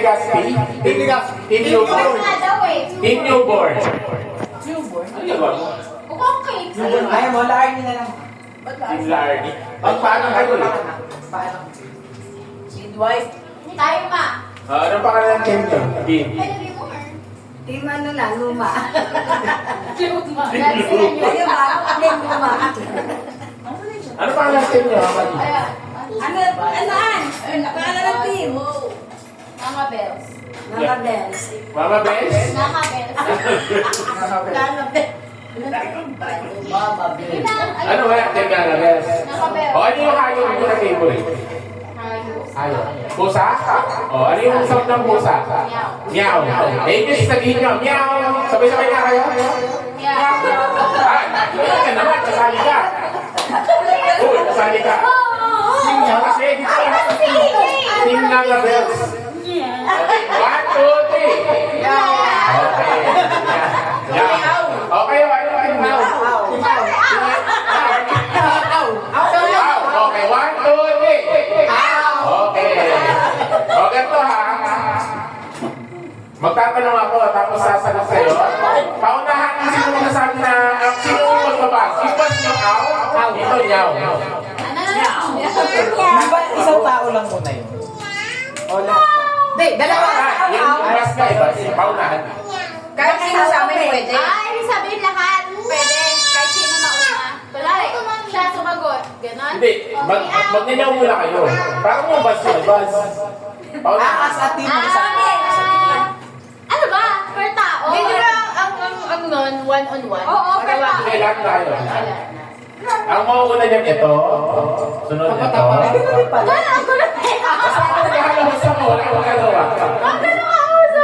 Legazpi? Team Legazpi. Team Newborn. Nga daw eh. Team Newborn. Newborn? Ano yun ba? Mukhang cake. Ayaw mo, lain nyo na lang. Team Lardy. Ang paano kayo eh? Paano? Midwife. Tayo ma. Anong pangalan ng team nyo? Team. Team ano na, luma. Dahil sila nyo. Ayun ba? Team luma. Ano pangalan ng team nyo? Amadi? Ayan. Anaan? Pangalan ng team. Mama Bells. Mga bells. Mama Bes? Mama Bells. Mga bells. Mama bells. Ano ba? Team Mama Bes? Mama Bells. O ano yung hayop nyo na favorite? Ayos. Hayop. Pusa? O ano yung sound ng pusa? Meow. Meow. Eh, kasi sabihin nyo, meow. Sabay-sabay na kayo? Meow. Ay, yun ka naman, kasali ka. Uy, kasali ka. Team nyo kasi, dito. Team Mama Bells. Okay, 1, 2, 3. Okay. Meow. Okay, ano yung meow? Okay, 1, 2, 3. Okay. O, ganito ha. Magtatanong ako, tapos sasagot sa'yo. Paunahan kung sino magsasabi na, sino yung magbabas? Ibas nyo out, ito nyaw. Di ba isang tao lang muna yun? O lahat na? Hindi, dalawa. Yung ibas ka, ibas. Paunahan. Kahit sino sa amin pwede. Ibig sabihin lahat. Pwede. Kahit sino mauna. Kunwari, siya sumagot. Ganon. Hindi, magnanyaw muna kayo. Parang yung bas yun, bas. Paunahan. As a team, isa. Ano ba? Per tao? Hindi di ba ang nun, one-on-one? Oo, per tao. Sige, lahat tayo. Ang mauuna niyan ito, sunod ito. Wala, ang gulo na yun. Basta ako naghahalawas ako, wala akong magawa. Ang gulo ka ako sa...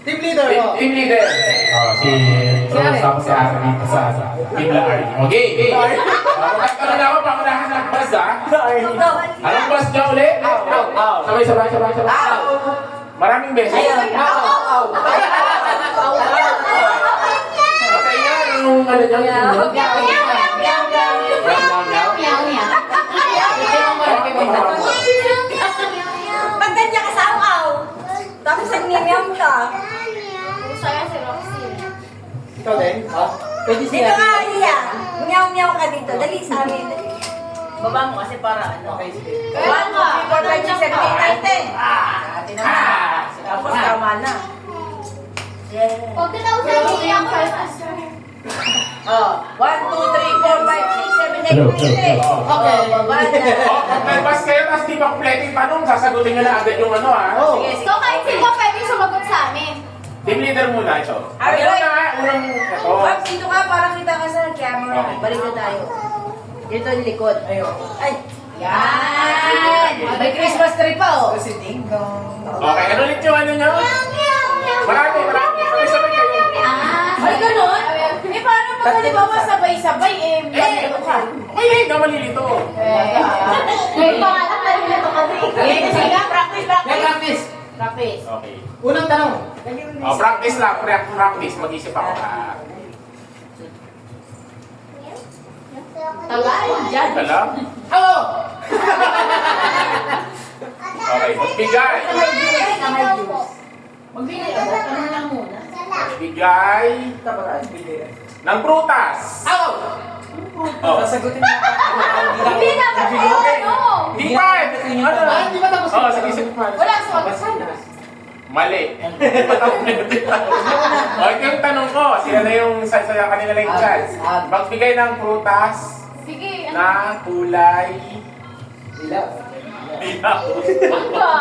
Team leader, o. Team leader. Si Rosam si Asa dito sa Team Lardy. Okay. Magkakaroon na ako, pangunahan ng bus ha. Anong bus niya ulit? Sabay. Maraming beses. Patay nga, anong ano niya? Pag ganyan ka sa aw. Tapos nag-miyam ka. Saya si Roxy. Ikaw din? Ha? Pwede Dito ka, Lia. Meow ka dito. Dali sa amin. Baba mo kasi para ano. Okay, sige. 1, 2, 3, 4, 5, 6, 7, 8, 9, 10. Atin naman. Tapos tama na. Huwag ka na usap niya ako. Oh, 1, 2, 3, 4, 5, 6, 7, 8, 9, 10. Okay, baba na. Pag may bus kayo, tapos di pa kompleto yung tanong, sasagutin nyo na agad yung ano ha. So kahit sino pwede sumagot sa amin. Team leader muna ito. Ay, Ano ay. na nga, unang ito. Pops, dito ka. Parang kita ka sa camera. Okay. Balik na tayo. Dito yung likod. Ayun. Ay. Yan! May Christmas tree pa oh. Si Ding Dong. Okay, ano ulit yung ano nyo? Marami. Sabay-sabay kayo. Ay, ganun? Eh, paano pag halimbawa sabay-sabay eh, ano ka? Ay, na malilito. May pangalan na rin ito kasi. Eh, sige nga, practice. Practice. Practice. Okay. Unang tanong. Practice lang, practice. Mag-isip ako. Tagal. Diyan. Alam? Hello! Okay, magbigay. Magbigay ako. Ano lang muna? Magbigay ng prutas. Hello! Oh. Sasagutin mo. Hindi na ba ano? Di pa! Ano? Di ba tapos? Oh, sige. Wala sumagot. Mali. O, ito yung tanong ko. Sila na yung sa kanila lang yung chance. Magbigay ng prutas Sige. Ano na kulay Dilaw. dilaw. ba?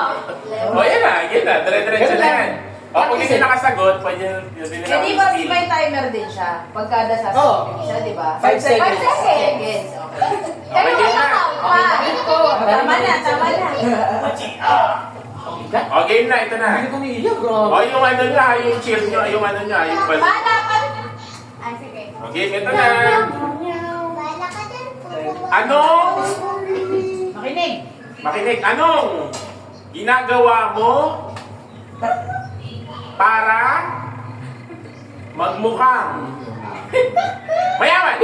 O, yan na. Dire-diretso na yan. O, kung hindi nakasagot, pwede nila Eh, di ba may timer din siya? Pagkada sa siya, di ba? 5 seconds. 5 seconds. Okay. Pero Okay, wala na. pa. Tama na, tama na. O, game na. Ito na. Hindi ko niiyak, bro. O, yung ano niya, yung cheer niyo, yung ano niya, yung bal. Bala pa. Ay, sige. O, game, ito na. Anong, makinig, anong ginagawa mo para magmukhang mayaman?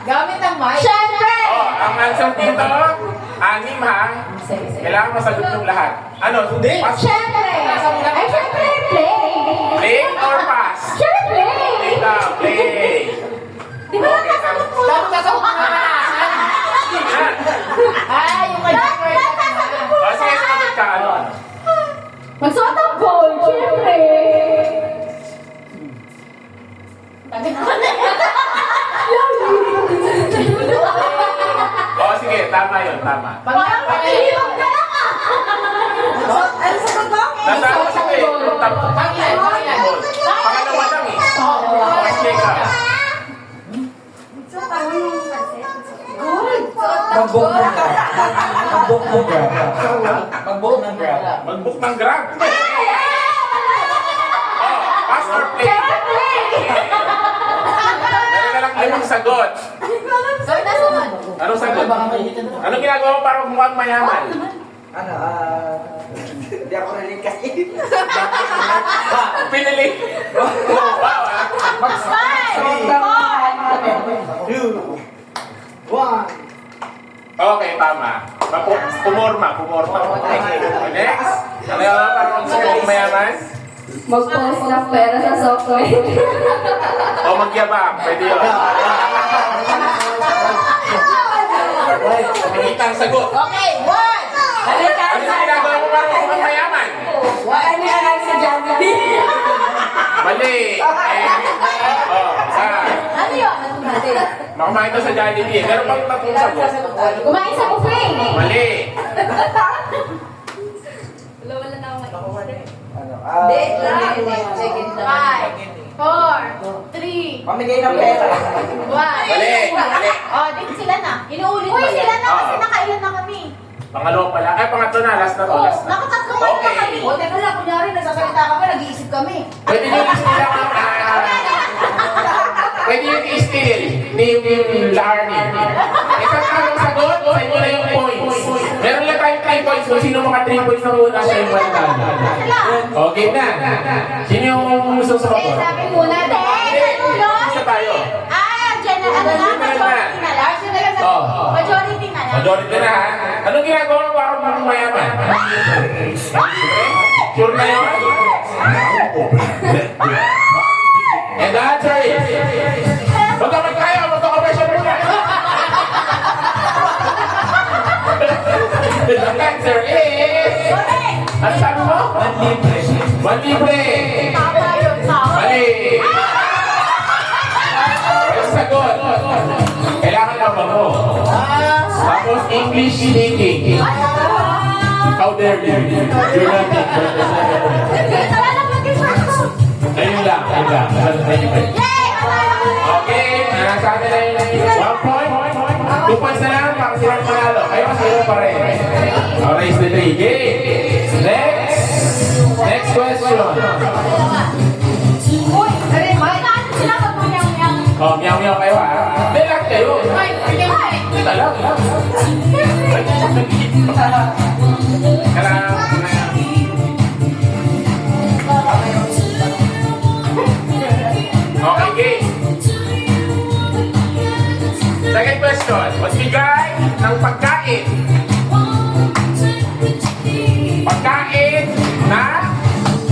Gamit ang mic. Siyempre! Oh, ang answer dito, Anim ha. Kailangan masagot yung lahat. Ano? Hindi. Pass. Siyempre! Ay, siyempre, play! Play or pass? Siyempre! Play na. Play. Di ba nakasagot mo? Dapat sasagot mo na. Sige na. Ay, yung mag-cover ka na. O, sige, sagot ka. Ano? Magsuot ang gold, siyempre! O, sige. Tama yun. Tama. Parang mag-iiwan ka lang ah! Ano sa ko? Nasa ako siya eh. Pangalawa lang eh. Mas play ka. So, tawag yung pansit. Mag-book ng grab. Mag-book ng grab. Mag-book ng grab. Mag-book ng Grab. Oh, pass or play? Dali na lang limang sagot. So, nasunod. Anong sagot? Anong ginagawa mo para mukhang mayaman? Ano, hindi ako rinig kasi. Pinili. Wow, ah. Two, one. Okay, tama. Pumorma. Next. Ano yung para mukhang mayaman? Mag-post ng pera sa software. O magyabang. Pwede yun. Nakikita ang sagot. Okay, one. Ano yung ginagawa mo para mukhang mayaman? Ano yan sa Jollibee? Mali. Oh, isa. Ano yun? Makamain ka sa Jollibee. Meron pang tatlong sagot. Kumain sa buffet. Mali. Wala na ako Ano, Second lang. 5, 4, 3, Pamigay ng pera. 1. Mali. Oh, dito sila na. Inuulit mo. Uy, sila na kasi nakailan na kami. Pangalawa pala. Ay, pangatlo na. Last na to. Last na. Nakatatlo na Okay. kami. O, teka lang, kunyari, nagsasalita ka pa, nag-iisip kami. Pwede nyo i-steal ang pwede nyo i-steal ni Larry. Isang tamang sagot, sa inyo na yung points. Meron lang tayong 3 points. Kung sino mga 3 points na muna siya yung manalo. Okay na. Sino yung gusto sa Eh, kapot? sabi muna, Isa tayo. majority na lang. Oh. Majority na lang. Majority na ha. Anong ginagawa mo para mukhang mayaman? Sure na yun? And the answer is... Magkamay kayo! Magkakapasyon muna! The answer is... Ano sabi mo? Manlibre! Tama yun, tama. Mali! Ang sagot. Kailangan lang mo. Tapos English speaking. How dare you? You're not Ayun lang. Okay, nasa atin na yun. 1 point. 2 points na lang para silang manalo. Kayo, 0 pa rin. Raise the 3. Okay. Next question. Uy, bakit sila magmayang-yang? Oh, meow kayo ha. Hindi lang kayo. Ito lang. Okay, game. Second question. Magbigay ng pagkain. Pagkain na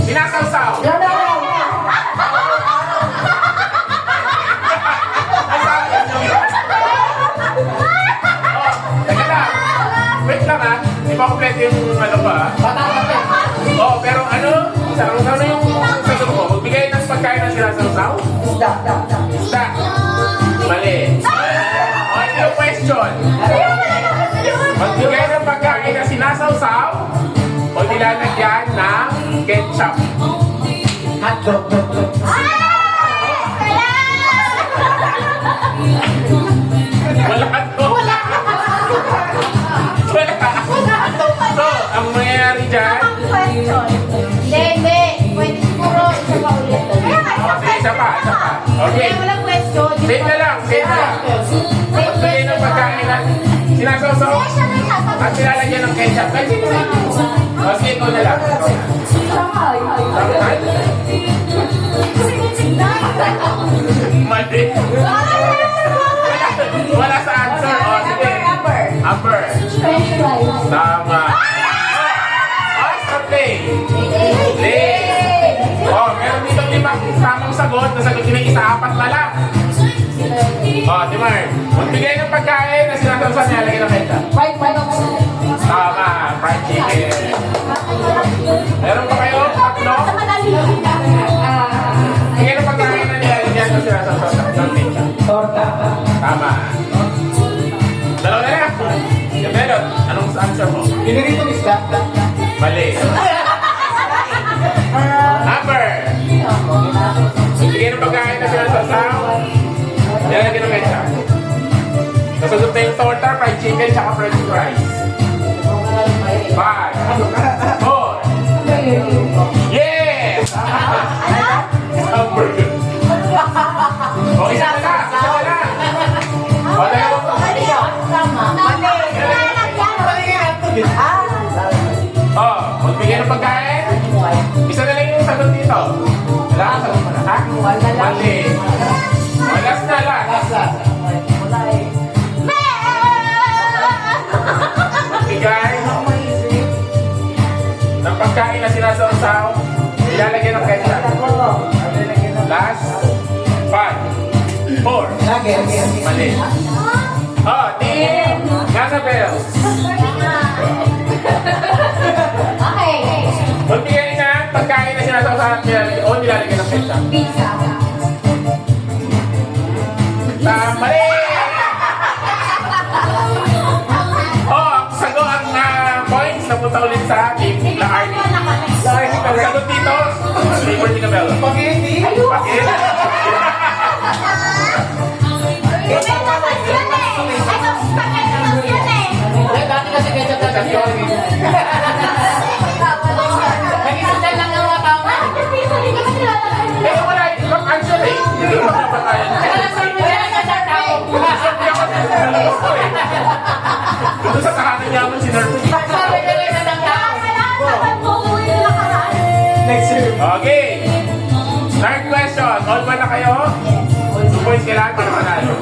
sinasawsaw. Teka lang. Wait lang ha. Di ba kompleto yung ano ba? Oo, pero ano? Ano yung sasagot mo? Magbigay ng pagkain na sinasawsaw? Isda. Mali. Okay, yung question. Magbigay ng pagkain na sinasawsaw o nilalagyan ng ketchup? Hotdog. Wala ka to. Wala. So, ang mangyayari dyan, Hindi. Pwede siguro isa pa ulit. isa pa. Okay. Walang question. Save na lang. Magbigay ng pagkain na sinasawsaw at nilalagyan ng ketchup. Kasi sino na? O, sige, ikaw na lang. Shanghai. Shanghai? Mali. Wala sa answer. O, sige. Number. Tama. Basta play. Play. Oh, meron dito 5 tamang sagot. Nasagot nyo yung isa, 4 na lang. Oh, Timar. Magbigay ng pagkain na sinasawsan niya. Lagyan ng ketchup. Tama. Fried chicken. Meron pa kayo? Tatlo? Bigay ng pagkain na nilalagyan na sinasawsan ng ketchup. Torta. Tama. Dalawa na lang. Yung meron. Anong answer mo? Piniritong isda. Mali. Number. Bigay ng pagkain na sinasawsan. Nilalagyan ng ketchup. Nasagot na yung torta, fried chicken, tsaka french fries. 5, 4. Yes! Number. O, isa na lang. Isa na lang. O, dalawa po. O, magbigay ng pagkain. Isa na lang yung sagot dito. Wala ka sagot mo na, ha? Mali. O, last na lang. Magbigay ng pagkain na sinasawsaw. Ilalagyan ng ketchup. Last. 5, 4. Mali. Oh, team Annabelle. Magbigay ng pagkain na sinasawsaw. O nilalagyan ng ketchup. Mali! Oh, sagot ang points na punta ulit sa team na Arnie. Ang sagot dito, flavor ni Cabello. Spaghetti. Bakit? Dati kasi ketchup na kasi yun. Nag-isa lang ang mga tao. Eh, wala. Ibang answer eh. Hindi ko mapatayan. Doon sa tahanan niya naman si Nervous. Next year. Okay. Third question. All one na kayo? 2 points kailangan para manalo.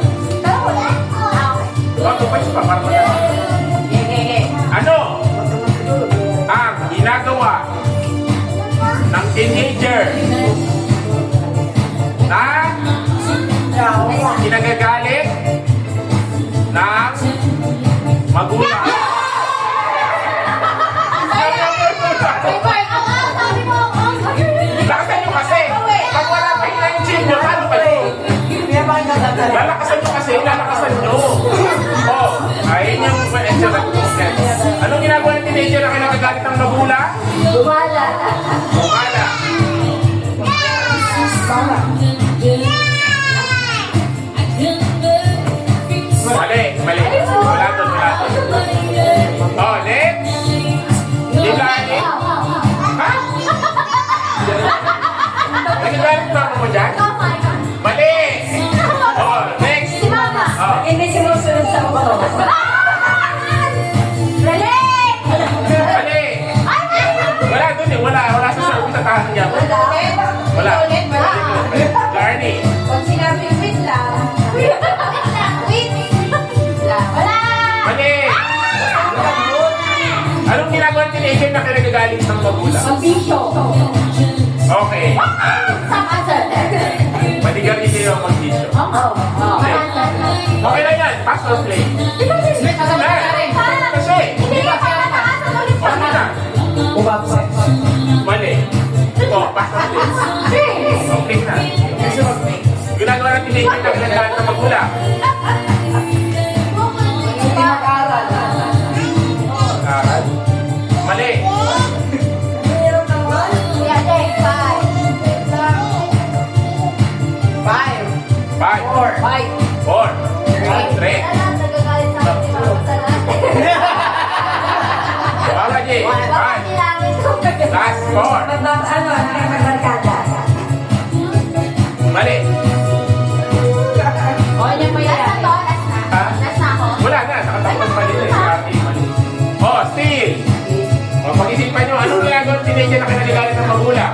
Oh, 2 points pa para manalo. Ano ang ginagawa ng teenager na kinagagalit ng magulang? Lakasan nyo kasi. Pag wala pa yung engine nyo, lalo kayo. Lalakasan nyo kasi, lalakasan nyo. Oh, ayun yung answer ng question. Anong ginagawa ng teenager na kinagagalit ng magulang? Bumala. Mali. Wala doon. Oh, next. Dilanin. Ha? Nagagalit ba mo dyan? Mali. Oh, next. Oh. Hindi sinusunod sa ulo. Mali. Wala doon eh. Wala sa service at tahan niya. Wala. Garni. Pag sinabi wait lang. Mali. Anong ginagawa ng teenager na kinagagalit ng magulang? Okay. Maligarin niyo yung mag-issue. Okay lang yan. Pass or play? Kasi. Okay na. Umabsent. Mali. Oh, pass or play? Okay na. Ginagawa ng teenager na kinagagalit ng magulang. Aral. Mali. Five. Four. Three. Baba, G. Five. Last four. Mali. Ha? Wala na. Nakatapos mali na yung ating mali. Oh, still. Oh, pag-isipan nyo, anong ginagawa ng teenager na kinagagalit ng magulang?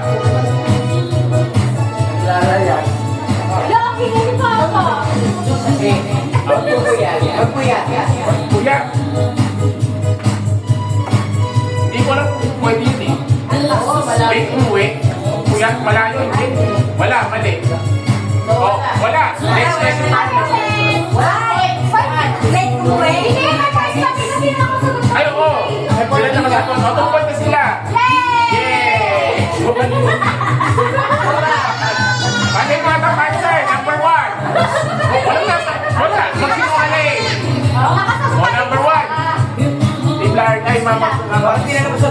Lalayan. Magpuyat. Kuya. malayo, hindi. Wala, mali. Oh, wala. Next question. Ay, oo. Sila nakasagot. O, tungkol na sila. Yay! Bakit mga answer? Number 1. Wala. Magsinungaling. O, number 1. Biglar, ay, mama.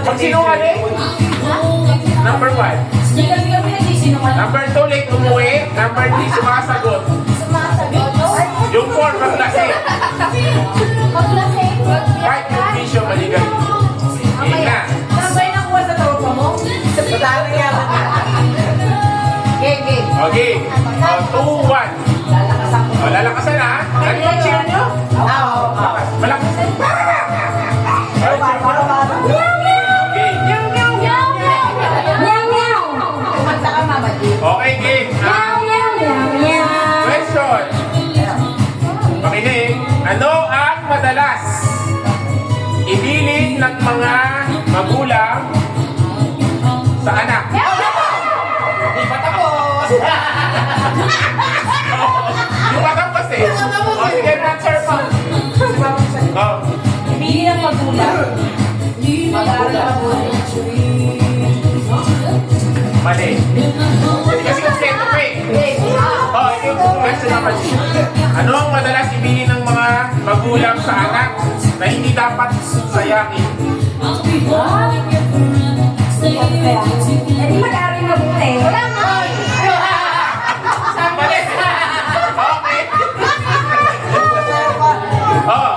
Magsinungaling? Number 1. Number 2, late umuwi. Number 3, sumasagot. Yung 4, maglasing. 5, yung vision, maligaw. Game na. Sabay na kuha sa tropa mo? Madami yaman na. Game. Okay. O, 2-1. O, lalakasan na. Ano yung cheer nyo? Oo. Malakas. Okay. Kumanta ka, Mama G. Okay, game. Question. Makinig. Ano ang madalas ibilin ng mga magulang sa anak? Di pa tapos. Yung matapos eh. O, sige, answer pa. Oh. Hindi ang magulang. Mali. Hindi kasi kompleto pa eh. Oh, ito yung question naman. Ano ang madalas ibilin ng mga magulang sa anak na hindi dapat sayangin? Hindi mag-aaral mabuti. Wala nga. Mali. Okay. Oh,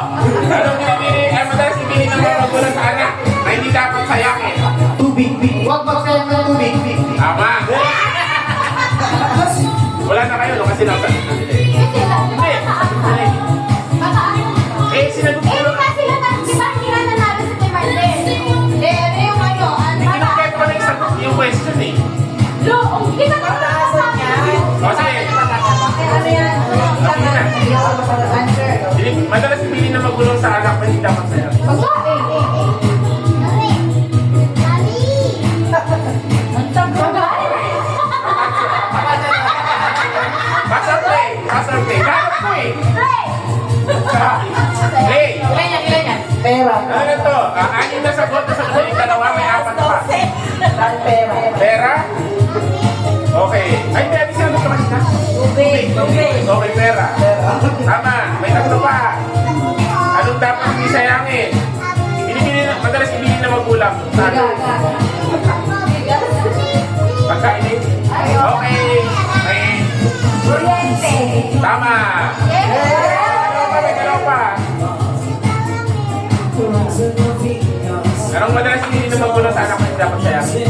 anong madalas ibilin ng mga magulang sa anak na hindi dapat sayangin? Tubig. Huwag magsayang ng tubig. Tama. Wala na kayo, no? Kasi nasa... Hindi. Eh, sinagot ko lang. Kinukit ko na yung sagot yung question eh. O, sige. Madalas ibilin ng magulang sa anak na hindi dapat sayangin. Pasar play. Ganap mo eh. Play. Ilan yan? Pera. Ano na to? Anim na sagot. Nasagot na yung dalawa. May 4 pa. Pera. Pera? Okay. Ay, may adi sinagot ka kanina. Tubig. Okay, pera. Tama. May 3 pa. Anong dapat hindi sayangin? Madalas ibigin na magulang. Sabi. Pagkain eh. Okay. Tama. May dalawa pa. Anong madalas ibigin na magulang sa anak na hindi dapat sayangin?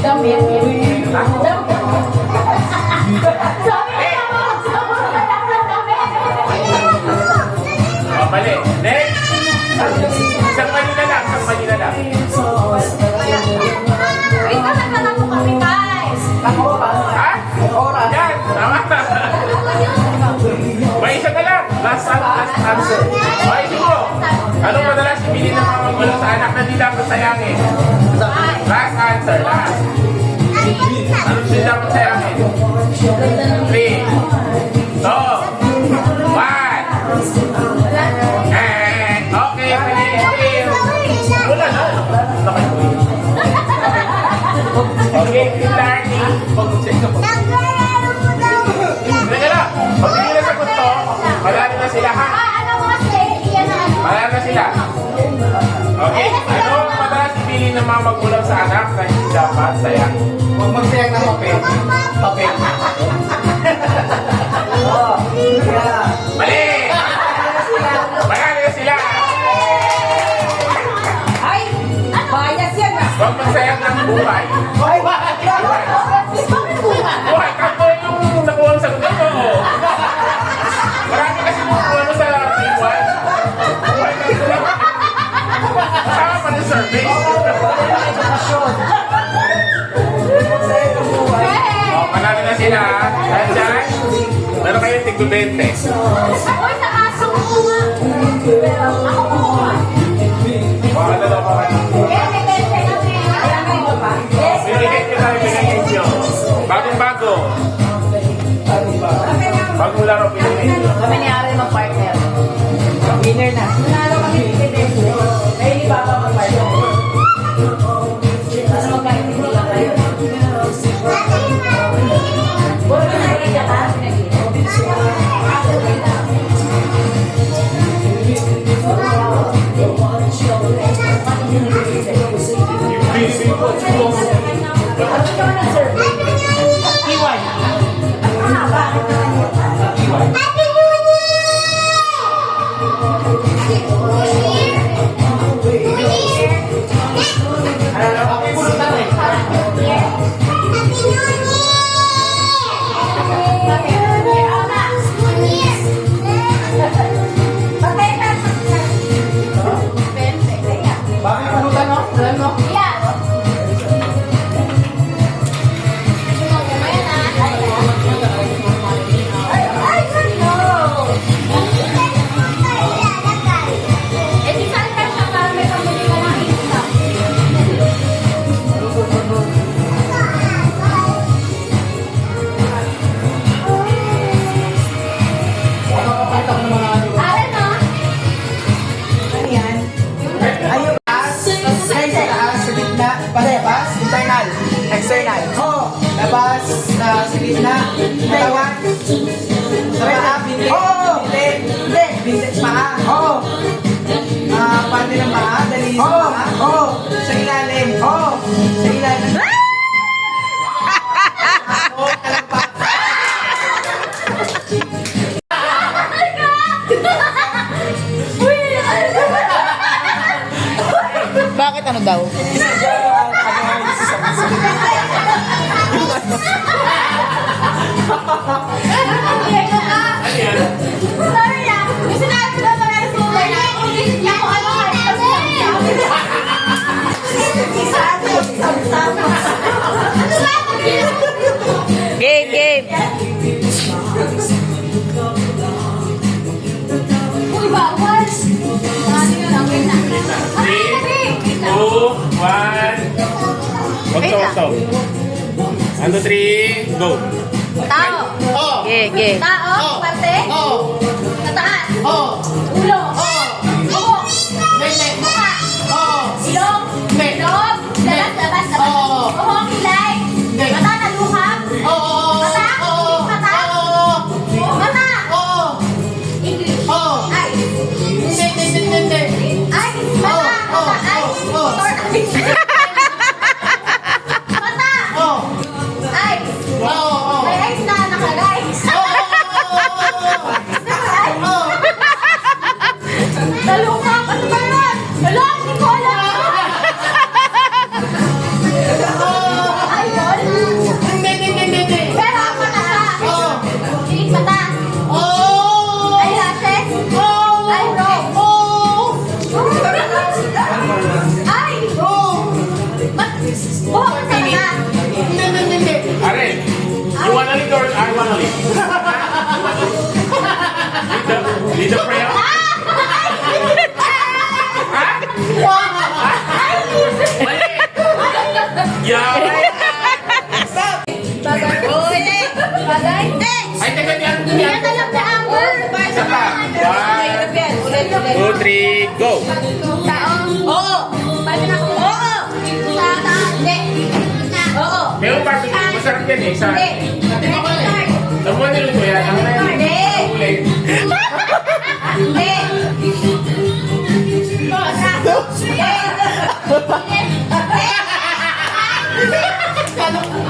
Oh, mali. Next. Isang mali na lang. Ha? Yan. Tama. May isa na lang. Last answer. Okay, siguro. Anong madalas ibigin ng mga magulang sa anak na hindi dapat sayangin? Last answer. Last. Anong hindi dapat sayangin? 3, 2, 1. And okay, finish. Wala na. Okay, Larry. Teka lang. Pag hindi na sagot to, malalo na sila ha. Malalo na sila. Okay, ano ang madalas ibilin ng mga magulang sa anak na hindi dapat sayang? Huwag magsayang ng papel. Mali! Malalo na sila. Ay! Bias yan ah! Huwag magsayang ng buhay. Buhay, kako yung nakuha ang sagot mo. Marami kasi nakuha mo sa iwan. Buhay ka sila. Kasama pa ng survey. Oh, manalo na sila. Dahil dyan, meron kayong tig-20. Baka na daw pa kayo. Binigay ko tayo, binigay nyo. Bagong Iwan. Bakit pulutan no? Alam mo? Sa gitna, palabas, internal, external. Oo. Labas, sa gitna, katawan. Sa paa, binti. Oo. Binti. Binti, paa. Oo. Parte ng paa, dali sa paa. Oo. Sa ilalim. Oo. Sa ilalim. Oo, kalagpak. Bakit ano daw? Sorry na. Yung sinabi ko na pala sa Uber na, inisip niya kung ano ka. Ano ba? Game, game. Uy, bawal. Ano yun? Okay na. 3, 2, 1. Wag to. 1, 2, 3, go. Tao. Game, game. Tao. Parte. Oo. Tataan. Oo. Ulo. Oo. Buhok. Hindi. Mukha. Oo. Ilong. Hindi. Loob. Labas, labas, labas. Oo. Buhok, kilay. Hindi. Mata na luhab. Oo. Mata. Oo. Mata. Oo. Mata. Oo. English. Oo. Eyes. Hindi. Eyes. Mata. Oo. Mata. Eyes. Oo. Short eyes. Mata. Oo. Eyes. Oo. May eyes na nakalagay. Nalungkap. Ano ba yun? Hala, hindi ko alam. Ayun. Pero ang mata siya. Pilit mata. Eyelashes. Eyebrow. Ay! Buhok sa mata. Are, you wanna lead or I wanna lead? Lead the prayer? Yeah. Bagay. Bagay. Ay, teka, di ano Yan na lang na Amber. Isa pa. 1, 2, 3, go. Tao. Oo. Bagay na ako. Oo. Tata. Hindi. Oo. Meron pa, masarap yan eh. Sa, Hindi. namuha niluto yan. Ang Hindi. ulit. Hindi.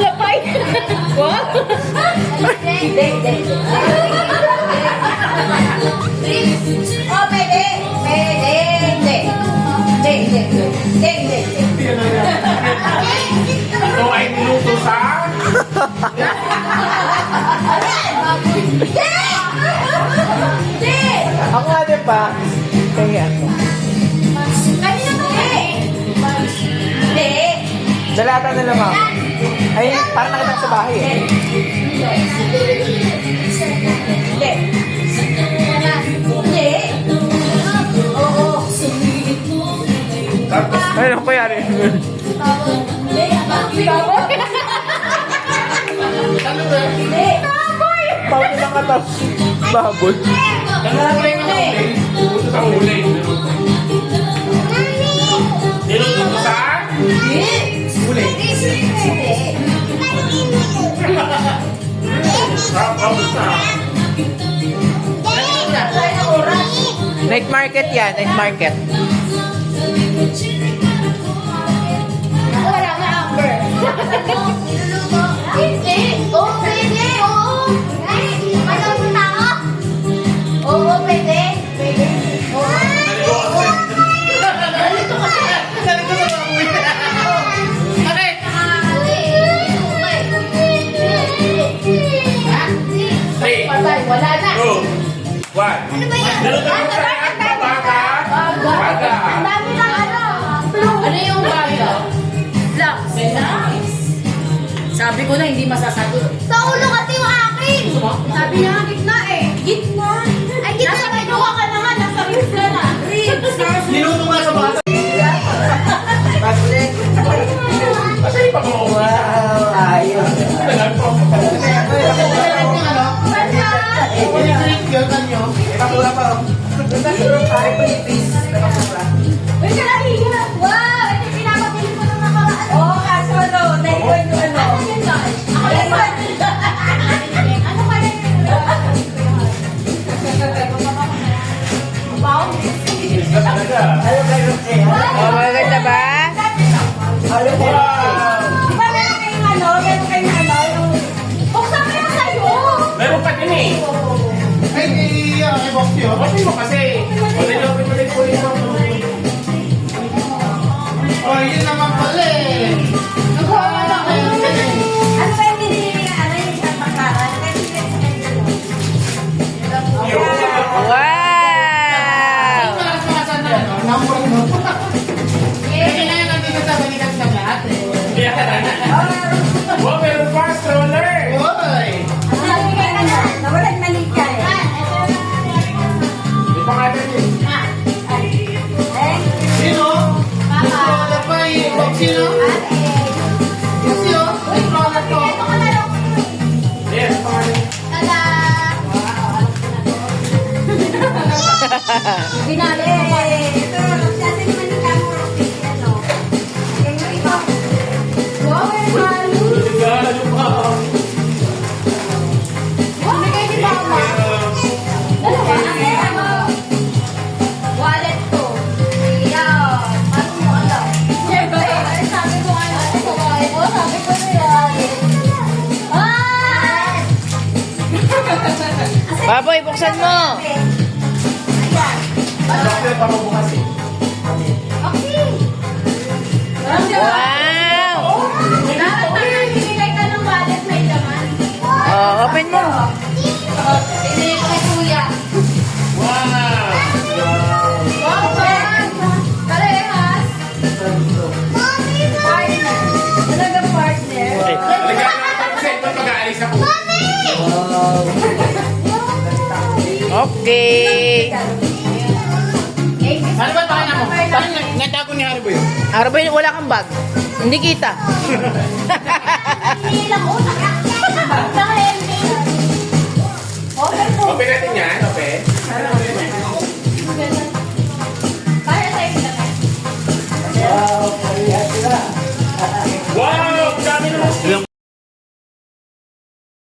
Lapay. What? Hindi. Oh, pwede. Pwede. Hindi. Hindi. Ito ay niluto sa... Hindi. Ako nga din pa. Kaya ako. Kanina to eh. Hindi. Dalata na lang ako. Ay, parang nakita ko sa bahay eh. Hindi. Hindi. Oo. Ay, ano pa yari? Baboy. Hindi. Baboy. Baboy lang ka tapos. Baboy. Niluto sa uli. Niluto sa... Uli. Night market yan, night market. Wala nga. One. Ano ba yan? Dalawang saan ka, baga? Baga. Ang dami ng ano. Ano yung baga? Black. Nice. Sabi ko na hindi masasagot. Sa ulo kasi yung akin. Sabi niya, gitna eh. Gitna. Ay, gitna. Nasa kinuha ka na nga. Nasa ribs ka na. Ribs. Niluto nga sa bata. Pass ulit. Asa yung pag-uwi? Wow, ayos. Tagal po. Ipakura pa. Ay, Pilipis. Uy, kalahiya. Wow, ito yung pinapabili ko ng nakaraan. Oo, kaso ano, naiwan yung ano. Ano yun, Joy? Ako yun. Ano kaya yun? Wow. Talaga. Oh, maganda ba? Alam mo. Di ba meron kayong ano, yung... Buksan mo yung sa'yo. Meron pa din eh. Bakit mo kasi? Pag-ilopin mo din po ito. Ano ba yung binili na ano yung isang pagkaan? Kasi yung sa kanya, no? Wow! Wow, meron pa, stroller. Sabi ka na, nawalan mali ka eh. May pangalan yun. Eh, Yes, pangalan. Binali eh, mo ba? ito, kasi naman ni Kamo, ano. Yung ito. Wow, may value. Regalo pa. Wow, bigay ni Mama. Ano ba? Kasi ano? Wallet to. Yeah. Paano mo alam? Siyempre. Ay, sabi ko ano. Sabi ko na yan. Ah! Baboy, buksan mo! Chocolate pa bukas eh. Okay. Wow! Dapat na binigay ka ng wallet may laman. Oh, open mo. Binigay ko kay Kuya. Wow! Wow, man. Parehas. Partner. Talagang partner. Regalo na tapos ito pag-aalis ako. Okay. Ano ba tayo mo? Parang natago ni Haribo yun. Arabay, wala kang bag. Hindi kita. Hindi lang utak. Sa ending. Okay po. Open natin yan, open.